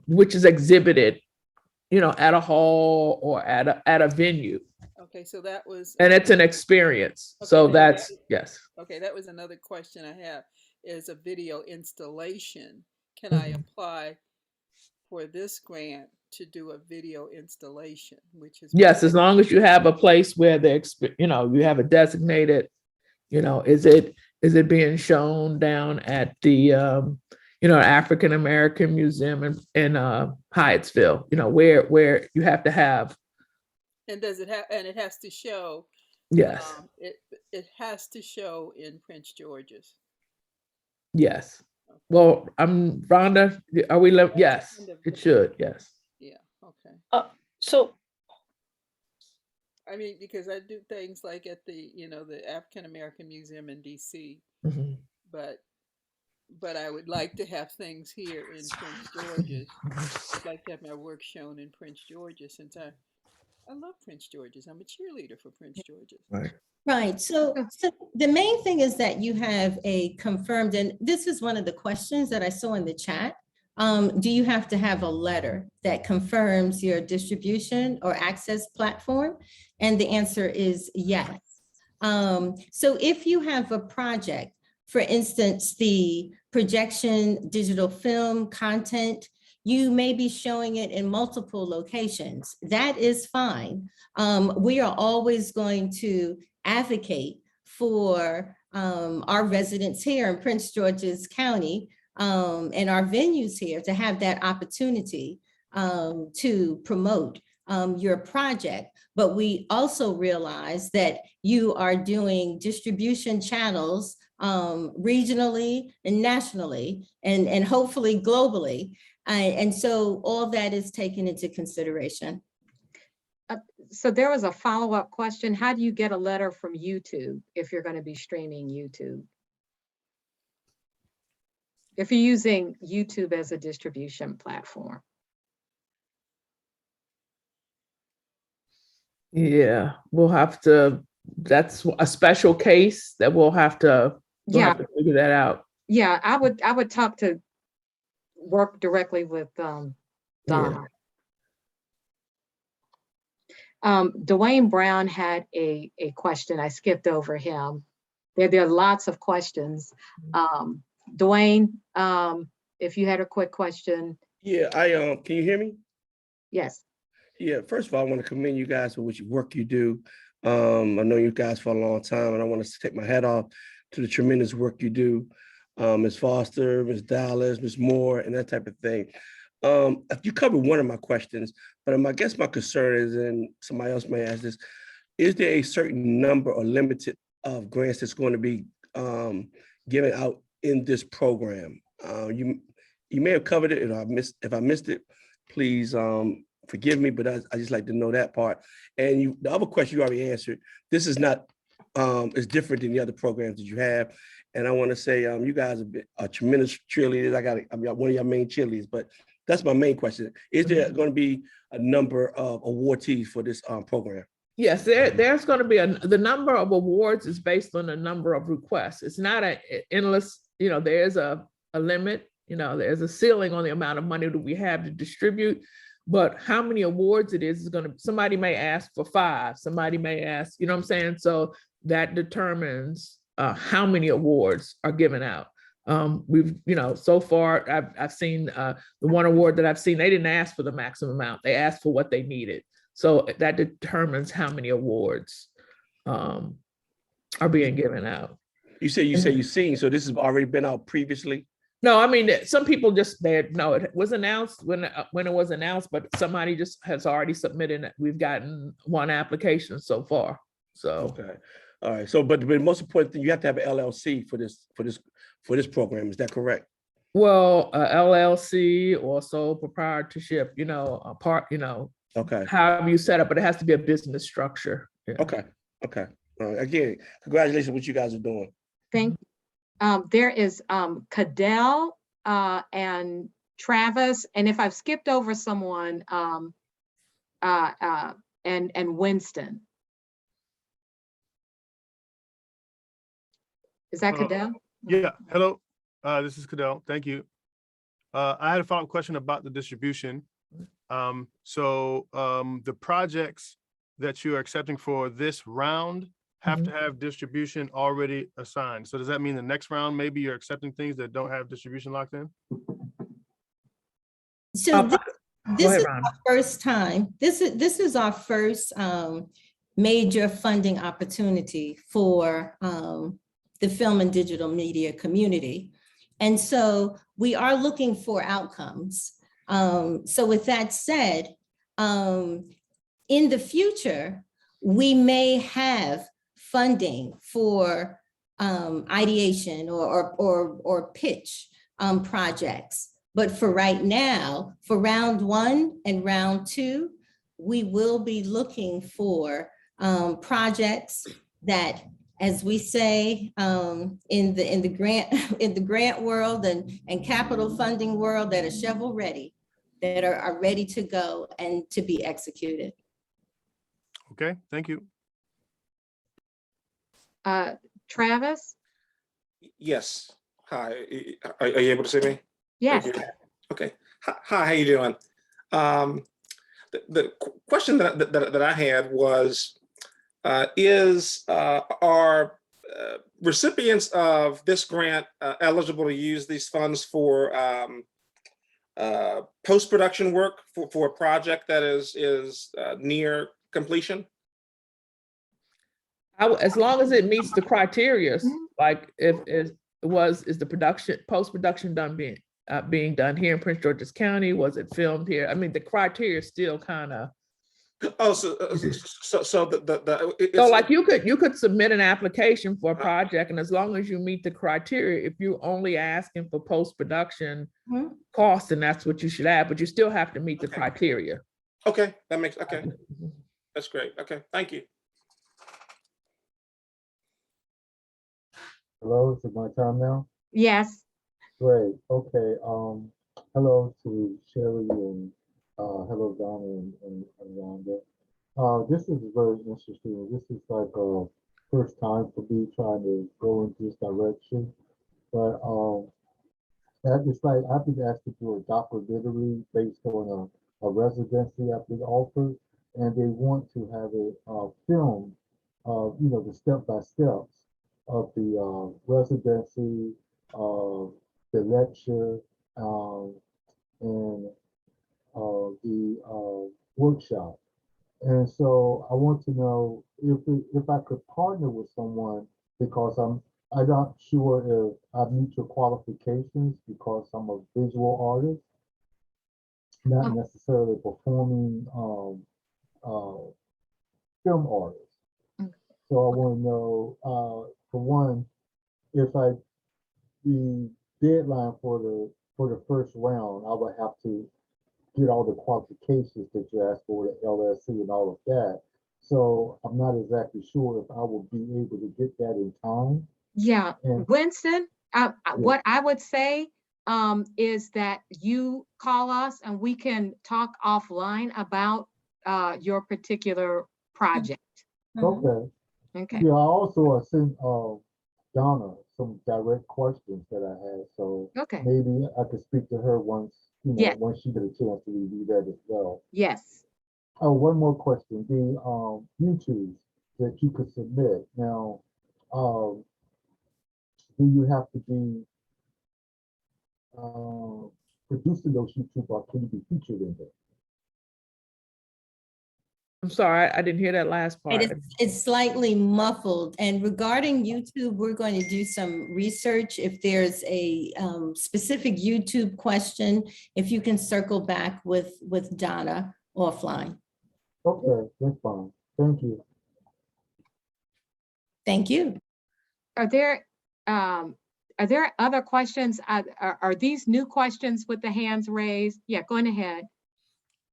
which is exhibited, at a hall or at a venue. Okay, so that was, and it's an experience. Okay, So that's yes. Okay, that was another question I have. Is a video installation? Can I apply for this grant to do a video installation? Which is Yes, as long as you have a place where you have a designated, is it being shown down at the African American Museum in Hyattsville, where you have to have. And does it have, and it has to show? Yes. It has to show in Prince George's. Yes. Well, Rhonda, are we yes, it should, yes. Yeah, okay. So I mean, because I do things like at the, the African American Museum in DC, but I would like to have things here in Prince George's. I'd like to have my work shown in Prince George's, since I love Prince George's. I'm a cheerleader for Prince George's. Right. So the main thing is that you have a confirmed, and this is one of the questions that I saw in the chat. Do you have to have a letter that confirms your distribution or access platform? And the answer is yes. So if you have a project, for instance, the projection digital film content, you may be showing it in multiple locations. That is fine. We are always going to advocate for our residents here in Prince George's County and our venues here to have that opportunity to promote your project. But we also realize that you are doing distribution channels regionally and nationally and hopefully globally. And so all that is taken into consideration. So there was a follow-up question. How do you get a letter from YouTube if you're going to be streaming YouTube? If you're using YouTube as a distribution platform? Yeah, that's a special case that we'll have to figure that out. Yeah, I would talk to work directly with Donna. Yeah. Dwayne Brown had a question. I skipped over him. There are lots of questions. Dwayne, if you had a quick question. Yeah, can you hear me? Yes. Yeah, first of all, I want to commend you guys for what work you do. I know you guys for a long time, and I want to take my hat off to the tremendous work you do. Ms. Foster, Ms. Dallas, Ms. Moore, and that type of thing. You covered one of my questions, but I guess my concern is, and somebody else may ask this, is there a certain number or limited of grants that's going to be given out in this program? You may have covered it, and if I missed it, please forgive me, but I just like to know that part. And the other question you already answered. This is not, it's different than the other programs that you have. And I want to say you guys are tremendous cheerleaders. I'm one of your main cheerleaders, but that's my main question. Is there going to be a number of awardees for this program? Yes, there's going to be the number of awards is based on the number of requests. It's not an endless, there's a limit, there's a ceiling on the amount of money that we have to distribute. But how many awards it is going to, somebody may ask for 5, somebody may ask, you know what I'm saying? So that determines how many awards are given out. We've, so far I've seen the one award that I've seen, they didn't ask for the maximum amount. They asked for what they needed. So that determines how many awards are being given out. You say you've seen, so this has already been out previously? No, I mean, some people just, no, it was announced when it was announced, but somebody just has already submitted it. We've gotten one application so far, so. Okay, all right, so, but the most important thing, you have to have an LLC for this program, is that correct? Well, LLC or sole proprietorship, a part, Okay, however you set up, but it has to be a business structure. Yeah. okay. All right, again, congratulations on what you guys are doing. Thank there is Cadell and Travis, and if I've skipped over someone, and Winston. Is that Cadell? Yeah, hello, this is Cadell, thank you. I had a follow-up question about the distribution. The projects that you are accepting for this round have to have distribution already assigned. So does that mean the next round, maybe you're accepting things that don't have distribution locked in? So this ahead, is Rhonda. our first time. This is our first major funding opportunity for the film and digital media community. And so we are looking for outcomes. So with that said, in the future, we may have funding for ideation or pitch projects. But for right now, for round 1 and round 2, we will be looking for projects that, as we say in the grant world and capital funding world, that are shovel ready, that are ready to go and to be executed. Okay, thank you. Travis? Yes. Hi. Are you able to see me? Yes. Okay. Hi. How you doing? The question that I had was, are recipients of this grant eligible to use these funds for post-production work for a project that is near completion? As long as it meets the criteria, like if is the post-production being done here in Prince George's County? Was it filmed here? I mean, the criteria is still kind of. Oh, so Like you could submit an application for a project, and as long as you meet the criteria, if you're only asking for post-production costs, then that's what you should add, but you still have to meet the criteria. Okay, that's great. Okay, thank you. Hello, is it my time now? Yes. Great, okay, hello to Sherry and hello Donna and Rhonda. This is very interesting. This is like a first time for me trying to go into this direction. But it's like I've been asked to do a documentary based on a residency I've been offered, and they want to have a film, the step-by-steps of the residency, the lecture, and the workshop. And so I want to know if I could partner with someone, because I'm not sure if I meet your qualifications, because I'm a visual artist, not necessarily performing film artist. So I want to know, for one, if the deadline for the first round, I would have to get all the qualifications that you asked for, the LLC and all of that. So I'm not exactly sure if I will be able to get that in time. Yeah, Winston, what I would say is that you call us and we can talk offline about your particular project. Okay. Okay. Yeah, I also sent Donna some direct questions that I had, so maybe I could speak to her once, once she gets a chance to review that as well. Yes. Oh, one more question. The YouTubes that you could submit now, do you have to be producing those YouTube, or can you be featured in them? I'm sorry, I didn't hear that last part. It's slightly muffled. And regarding YouTube, we're going to do some research. If there's a specific YouTube question, if you can circle back with Donna offline. Okay, that's fine. Thank you. Thank you. Are there other questions? Are these new questions with the hands raised? Yeah, go on ahead.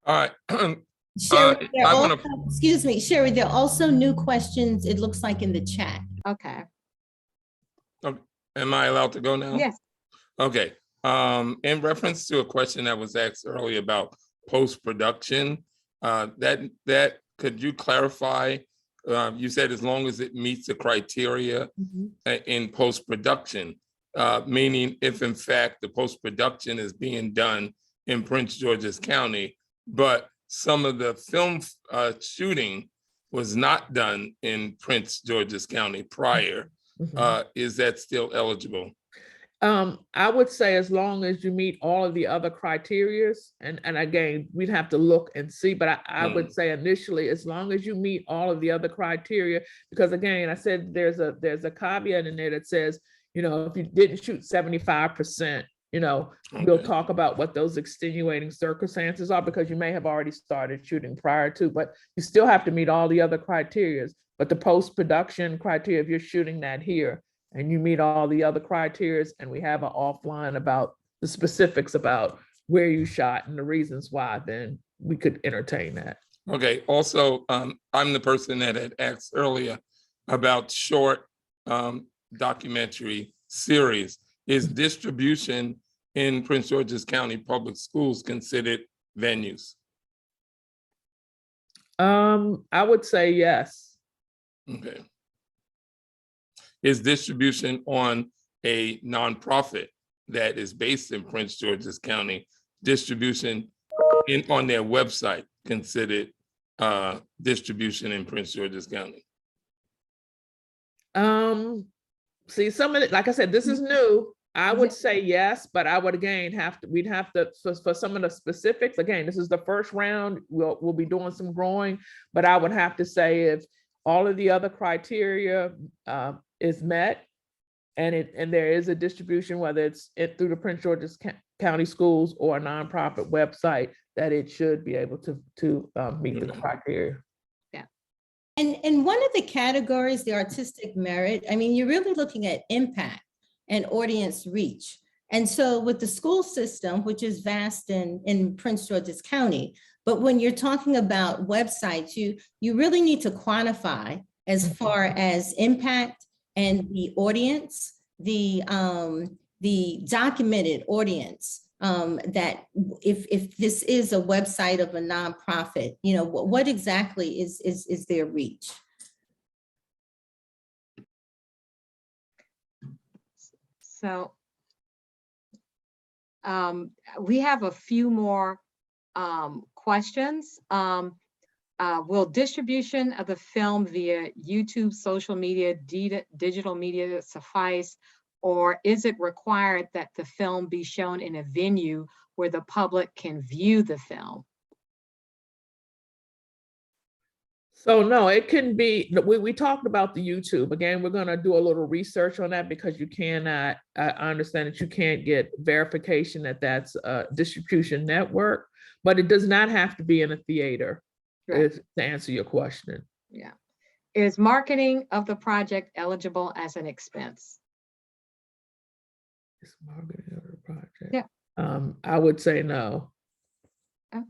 All right. Sherry, I wanna- excuse me, Sherry, there are also new questions, it looks like in the chat. Okay. Am I allowed to go now? Yes. Okay. In reference to a question that was asked earlier about post-production, that could you clarify? You said as long as it meets the criteria in post-production, meaning if in fact the post-production is being done in Prince George's County, but some of the film shooting was not done in Prince George's County prior, is that still eligible? I would say as long as you meet all of the other criterias, and again, we'd have to look and see, but I would say initially, as long as you meet all of the other criteria, because again, I said there's a caveat in there that says, you know, if you didn't shoot 75%, you know, we'll talk about what those extenuating circumstances are, because you may have already started shooting prior to, but you still have to meet all the other criterias. But the post-production criteria, if you're shooting that here and you meet all the other criterias, and we have an offline about the specifics about where you shot and the reasons why, then we could entertain that. Okay, also, I'm the person that had asked earlier about short documentary series. Is distribution in Prince George's County Public Schools considered venues? I would say yes. Okay. Is distribution on a nonprofit that is based in Prince George's County, distribution on their website considered distribution in Prince George's County? See, some of it, like I said, this is new. I would say yes, but I would again we'd have to, for some of the specifics, again, this is the first round, we'll be doing some growing, but I would have to say if all of the other criteria is met and there is a distribution, whether it's through the Prince George's County Schools or a nonprofit website, that it should be able to meet the criteria. And one of the categories, the artistic merit, I mean, you're really looking at impact and audience reach. And so with the school system, which is vast in Prince George's County, but when you're talking about websites, you really need to quantify as far as impact and the audience, the documented audience, that if this is a website of a nonprofit, you know, what exactly is their reach? So we have a few more questions. Will distribution of the film via YouTube, social media, digital media suffice, or is it required that the film be shown in a venue where the public can view the film? So no, it can be, we talked about the YouTube. Again, we're gonna do a little research on that because you cannot, I understand that you can't get verification that that's a distribution network, but it does not have to be in a theater, to answer your question. Yeah. Is marketing of the project eligible as an expense? Is marketing of the project? Yeah. I would say no. Oh.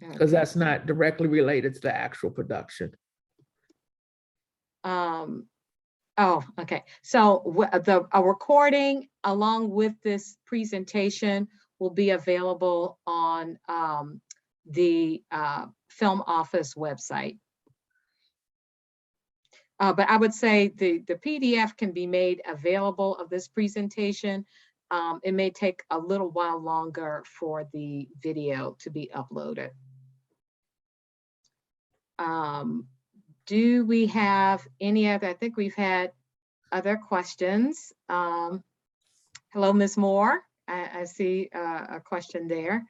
Because that's not directly related to the actual production. Oh, okay. So a recording along with this presentation will be available on the Film Office website. But I would say the PDF can be made available of this presentation. It may take a little while longer for the video to be uploaded. Do we have any other? I think we've had other questions. Hello, Ms. Moore. I see a question there.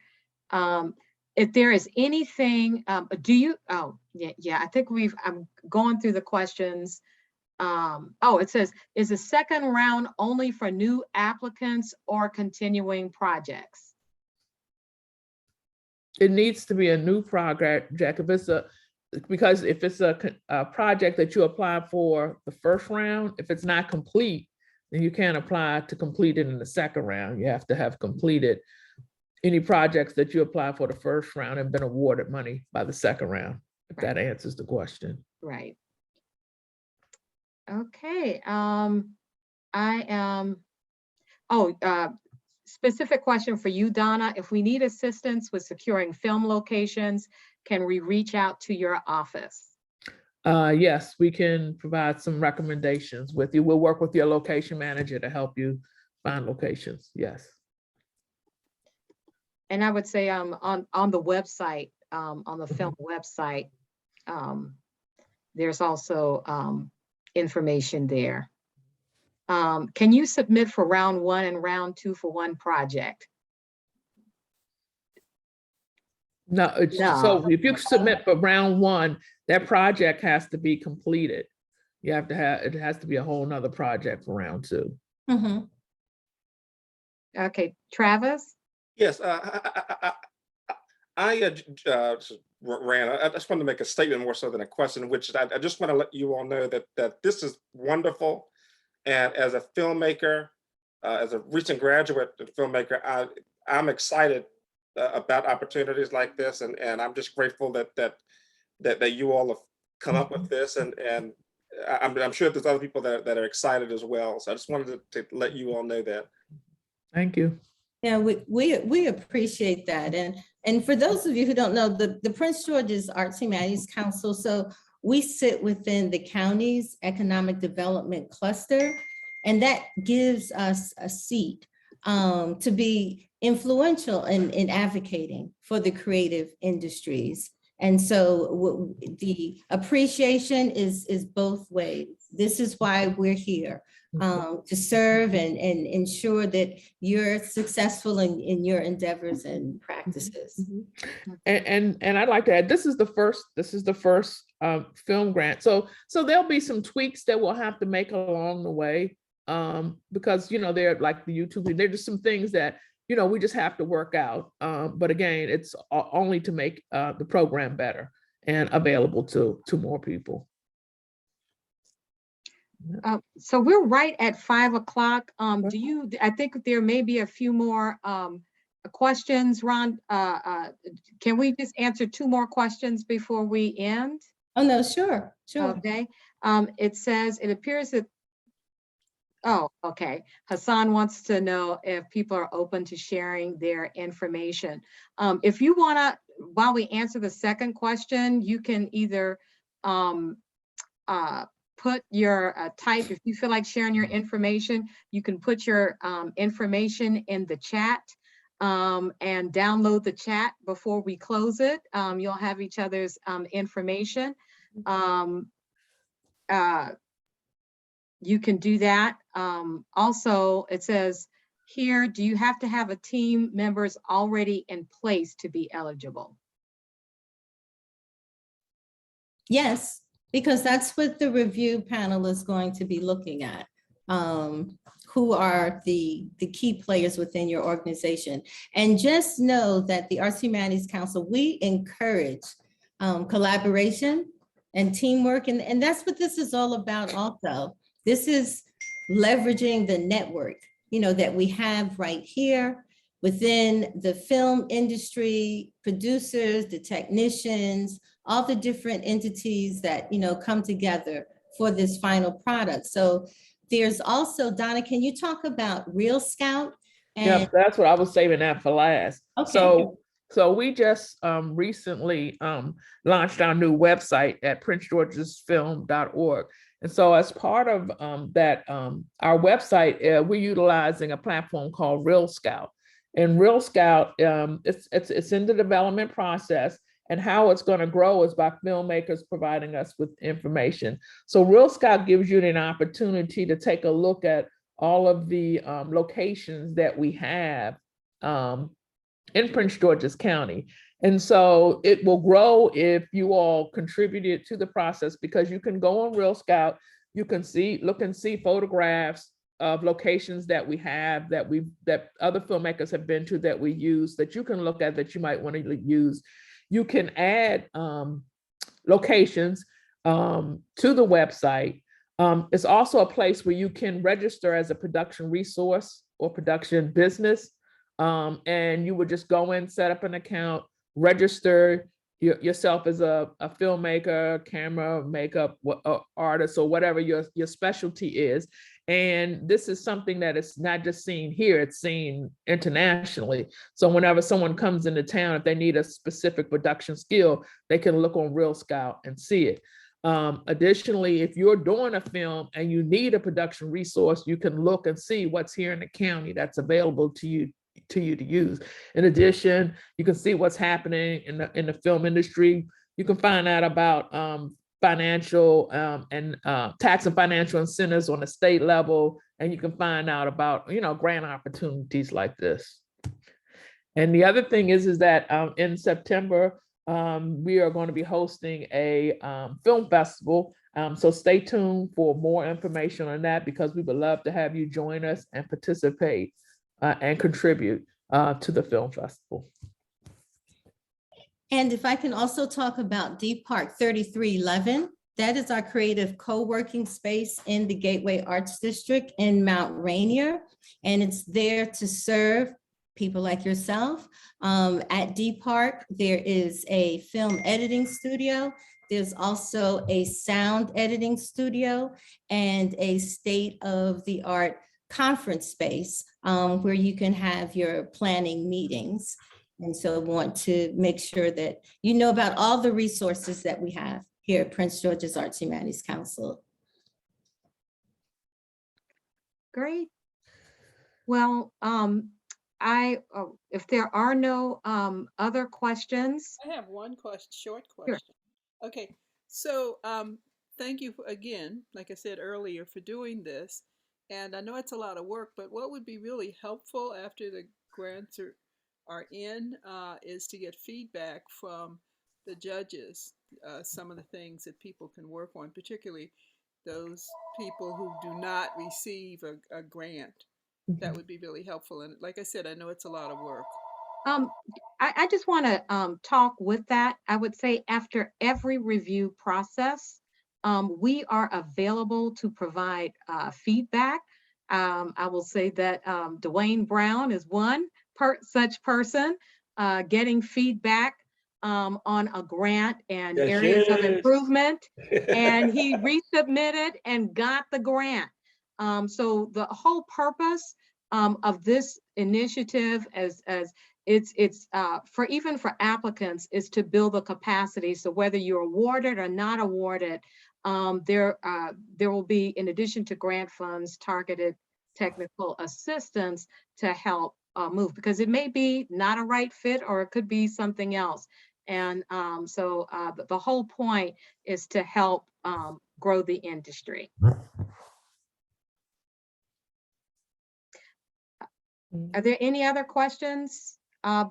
if there is anything, do you, oh, yeah, I think I'm going through the questions. Oh, it says, is the second round only for new applicants or continuing projects? It needs to be a new project, because if it's a project that you apply for the first round, if it's not complete, then you can't apply to complete it in the second round. You have to have completed any projects that you apply for the first round and been awarded money by the second round, if that answers the question. Right. Okay, I am, specific question for you, Donna. If we need assistance with securing film locations, can we reach out to your office? Yes, we can provide some recommendations with you. We'll work with your location manager to help you find locations, yes. And I would say on the website, on the film website, there's also information there. Can you submit for round 1 and round 2 for one project? No, so if you submit for round 1, that project has to be completed. You have to have, it has to be a whole nother project for round 2. Mm-hmm. Okay, Travis? Yes, I just wanted to make a statement more so than a question, which I just want to let you all know that this is wonderful. And as a filmmaker, as a recent graduate filmmaker, I'm excited about opportunities like this, and I'm just grateful that you all have come up with this, and I'm sure there's other people that are excited as well. So I just wanted to let you all know that. Thank you. Yeah, we appreciate that. And for those of you who don't know, the Prince George's Arts Humanities Council, so we sit within the county's economic development cluster, and that gives us a seat to be influential in advocating for the creative industries. And so the appreciation is both ways. This is why we're here, to serve and ensure that you're successful in your endeavors and practices. And I'd like to add, this is the first film grant. So there'll be some tweaks that we'll have to make along the way, because they're like the YouTube, they're just some things that we just have to work out. But again, it's only to make the program better and available to more people. So we're right at 5 o'clock. I think there may be a few more questions, Ron. Can we just answer 2 more questions before we end? Oh, no, sure. Okay. It says, it appears that, oh, okay. Hassan wants to know if people are open to sharing their information. If you wanna, while we answer the second question, you can either put your type, if you feel like sharing your information, you can put your information in the chat and download the chat before we close it. You'll have each other's information. You can do that. Also, it says here, do you have to have a team members already in place to be eligible? Yes, because that's what the review panel is going to be looking at. Who are the key players within your organization? And just know that the Arts Humanities Council, we encourage collaboration and teamwork. And that's what this is all about also. This is leveraging the network, that we have right here within the film industry, producers, the technicians, all the different entities that, come together for this final product. So there's also, Donna, can you talk about Real Scout? Yeah, that's what I was saving that for last. Okay. So we just recently launched our new website at princegeorgesfilm.org. And so as part of that, our website, we're utilizing a platform called Real Scout. And Real Scout, it's in the development process, and how it's going to grow is by filmmakers providing us with information. So Real Scout gives you an opportunity to take a look at all of the locations that we have in Prince George's County. And so it will grow if you all contributed to the process, because you can go on Real Scout, you can look and see photographs of locations that we have, that other filmmakers have been to, that we use, that you can look at, that you might want to use. You can add locations to the website. It's also a place where you can register as a production resource or production business. And you would just go in, set up an account, register yourself as a filmmaker, camera, makeup artist, or whatever your specialty is. And this is something that is not just seen here, it's seen internationally. So whenever someone comes into town, if they need a specific production skill, they can look on Real Scout and see it. Additionally, if you're doing a film and you need a production resource, you can look and see what's here in the county that's available to you to use. In addition, you can see what's happening in the film industry. You can find out about financial and tax and financial incentives on the state level, and you can find out about grant opportunities like this. And the other thing is that in September we are going to be hosting a film festival. So stay tuned for more information on that, because we would love to have you join us and participate and contribute to the film festival. And if I can also talk about Deep Park 3311, that is our creative co-working space in the Gateway Arts District in Mount Rainier. And it's there to serve people like yourself. At Deep Park, there is a film editing studio. There's also a sound editing studio and a state-of-the-art conference space where you can have your planning meetings. And so want to make sure that you know about all the resources that we have here at Prince George's Arts Humanities Council. Great. Well, if there are no other questions. I have one short question. Sure. Okay, so thank you again, like I said earlier, for doing this. And I know it's a lot of work, but what would be really helpful after the grants are in is to get feedback from the judges, some of the things that people can work on, particularly those people who do not receive a grant. That would be really helpful. And like I said, I know it's a lot of work. I just want to talk with that. I would say after every review process, we are available to provide feedback. I will say that Dwayne Brown is one such person getting feedback on a grant and areas of improvement. And he resubmitted and got the grant. So the whole purpose of this initiative, as it's for even for applicants, is to build the capacity. So whether you're awarded or not awarded, there will be, in addition to grant funds, targeted technical assistance to help move, because it may be not a right fit or it could be something else. And so the whole point is to help grow the industry. Are there any other questions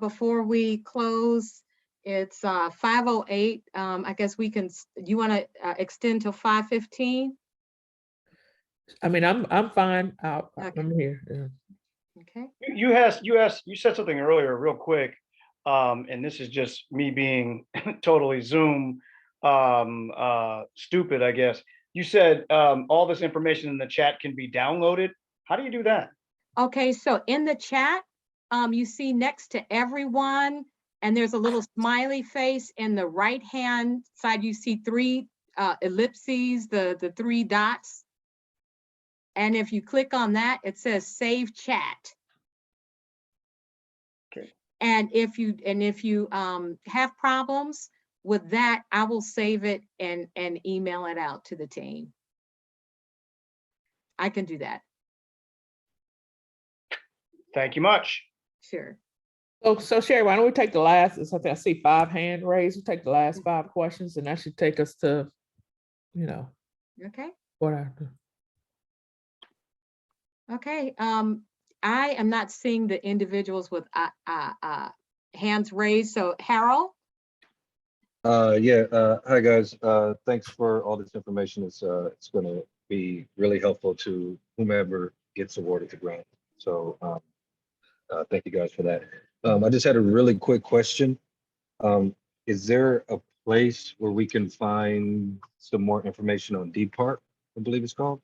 before we close? It's 5:08. I guess we can, you want to extend to 5:15? I mean, I'm fine. Okay. I'm here. Yeah. Okay. You said something earlier real quick, and this is just me being totally Zoom stupid, I guess. You said all this information in the chat can be downloaded. How do you do that? Okay, so in the chat, you see next to everyone, and there's a little smiley face. In the right-hand side, you see three ellipses, the three dots. And if you click on that, it says Save Chat. Okay. And if you have problems with that, I will save it and email it out to the team. I can do that. Thank you much. Sure. So Sherry, why don't we take the last, I see 5 hand raised. We'll take the last 5 questions, and that should take us to, Okay. what after. Okay. I am not seeing the individuals with hands raised. So Harold? Hi guys. Thanks for all this information. It's going to be really helpful to whomever gets awarded the grant. So thank you guys for that. I just had a really quick question. Is there a place where we can find some more information on Deep Park, I believe it's called?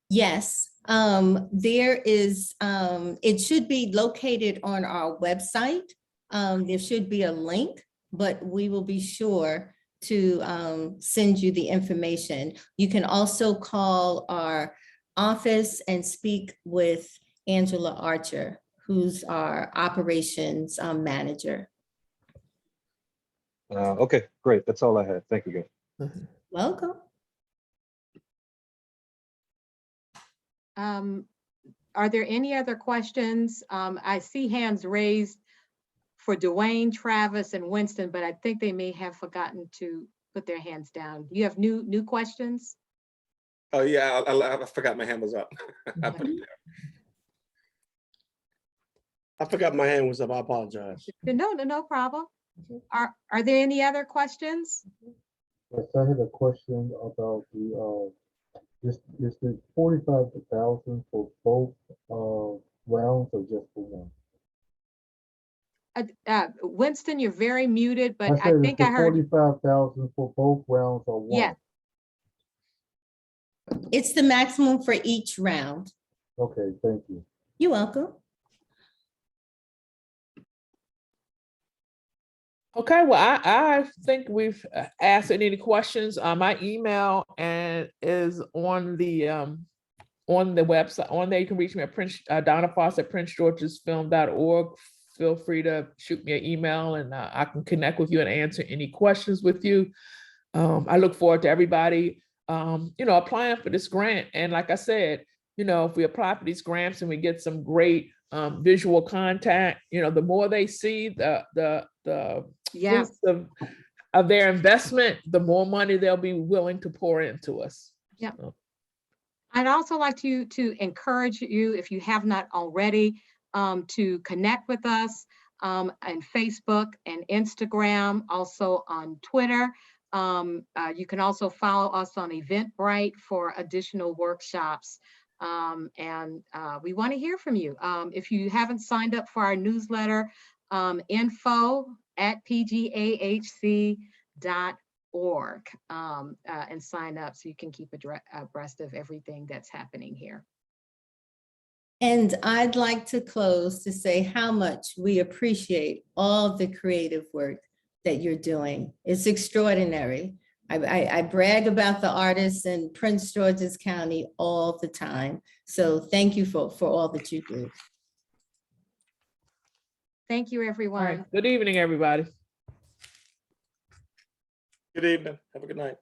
Yes, there is, it should be located on our website. There should be a link, but we will be sure to send you the information. You can also call our office and speak with Angela Archer, who's our operations manager. Okay, great. That's all I had. Thank you guys. Welcome. Are there any other questions? I see hands raised for Dwayne, Travis, and Winston, but I think they may have forgotten to put their hands down. You have new questions? Oh, yeah, I forgot my hand was up. I put it there. I forgot my hand was up. I apologize. No problem. Are there any other questions? Yes, I had a question about the, is the 45,000 for both rounds or just for one? Winston, you're very muted, but I said, think is I the heard. 45,000 for both rounds or one? Yeah. It's the maximum for each round. Okay, thank you. You're welcome. Okay, well, I think we've asked any questions. My email is on the website. On there, you can reach me at Donna Foss at princegeorgesfilm.org. Feel free to shoot me an email and I can connect with you and answer any questions with you. I look forward to everybody, applying for this grant. And like I said, if we apply for these grants and we get some great visual contact, the more they see the fruits of their investment, the more money they'll be willing to pour into us. Yeah. I'd also like to encourage you, if you have not already, to connect with us on Facebook and Instagram, also on Twitter. You can also follow us on Eventbrite for additional workshops. And we want to hear from you. If you haven't signed up for our newsletter, info@pgahc.org, and sign up so you can keep abreast of everything that's happening here. And I'd like to close to say how much we appreciate all the creative work that you're doing. It's extraordinary. I brag about the artists in Prince George's County all the time. So thank you for all that you do. Thank you, everyone. All right. Good evening, everybody. Good evening. Have a good night.